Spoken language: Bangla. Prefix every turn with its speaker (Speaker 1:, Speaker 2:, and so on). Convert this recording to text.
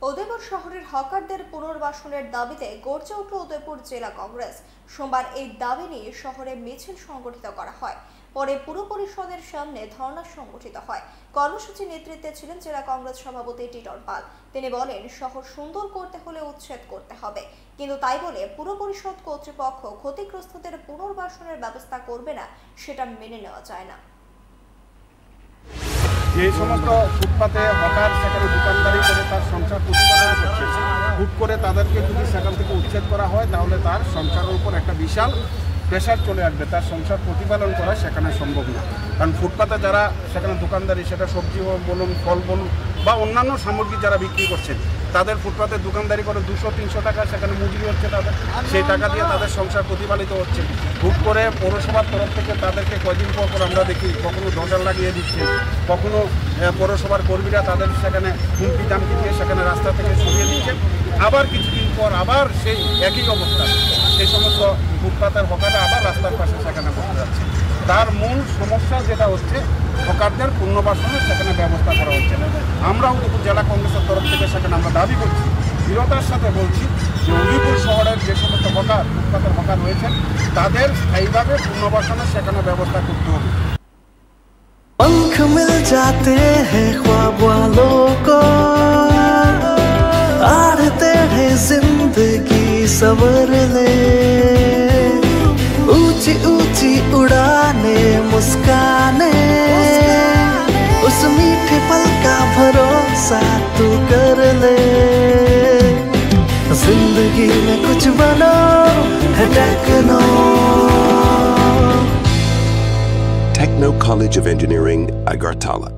Speaker 1: উদয়পুর শহরের হকারদের পুনর্বাসনের দাবিতে গর্জে উঠল উদয়পুর জেলা কংগ্রেস। সোমবার এই দাবি নিয়ে শহরে মিছিল সংগঠিত করা হয়। পরে পুর পরিষদের সামনে ধর্ণা সংগঠিত হয়। কর্মসূচির নেতৃত্বে ছিলেন জেলা কংগ্রেস সভাপতি টিটন পাল। তিনি বলেন, শহর সুন্দর করতে হলে উচ্ছেদ করতে হবে, কিন্তু তাই বলে পুর পরিষদ কর্তৃপক্ষ ক্ষতিগ্রস্তদের পুনর্বাসনের ব্যবস্থা করবে না, সেটা মেনে নেওয়া যায় না।
Speaker 2: যে সমস্ত ফুটপাতে হকার সেখানে দোকানদারি করে তার সংসার প্রতিপালন করছে, হুট করে তাদেরকে যদি সেখান থেকে উচ্ছেদ করা হয় তাহলে তার সংসারের উপর একটা বিশাল প্রেশার চলে আসবে। তার সংসার প্রতিপালন করা সেখানে সম্ভব না। কারণ ফুটপাতে যারা সেখানে দোকানদারি, সেটা সবজি বলুন, ফল বলুন বা অন্যান্য সামগ্রী যারা বিক্রি করছেন, তাদের ফুটপাতে দোকানদারি করে 200-300 টাকা সেখানে মজুরি হচ্ছে তাদের, সেই টাকা দিয়ে তাদের সংসার প্রতিপালিত হচ্ছে। হুট করে পৌরসভার তরফ থেকে তাদেরকে কয়দিন পর আমরা দেখি কখনো দরজা লাগিয়ে দিচ্ছে, কখনো পৌরসভার কর্মীরা তাদের সেখানে হুমকি দামকি দিয়ে সেখানে রাস্তা থেকে সরিয়ে দিচ্ছেন। আবার কিছুদিন পর আবার সেই একই অবস্থা, সেই সমস্ত ফুটপাতের হকাররা আবার রাস্তার পাশে সেখানে বসে যাচ্ছে। তার মূল সমস্যা যেটা হচ্ছে হকারদের পুনর্বাসনের সেখানে ব্যবস্থা করা হচ্ছে না। আমরা উদয়পুর জেলা কংগ্রেসের তরফ থেকে সেখানে আমরা দাবি করছি, দৃঢ়তার সাথে বলছি যে উদয়পুর শহরের যে সমস্ত হকার, ফুটপাতের হকার রয়েছেন তাদের স্থায়ীভাবে পুনর্বাসনের সেখানে ব্যবস্থা করতে হবে।
Speaker 3: पंख मिल जाते हैं ख्वाब वालों को, आड़ते हैं जिंदगी संवरने, ऊंची ऊंची उड़ाने मुस्काने, उस मीठे पल का भरोसा तू कर ले। जिंदगी में कुछ बनो है techno.
Speaker 4: Techno College of Engineering, Agartala.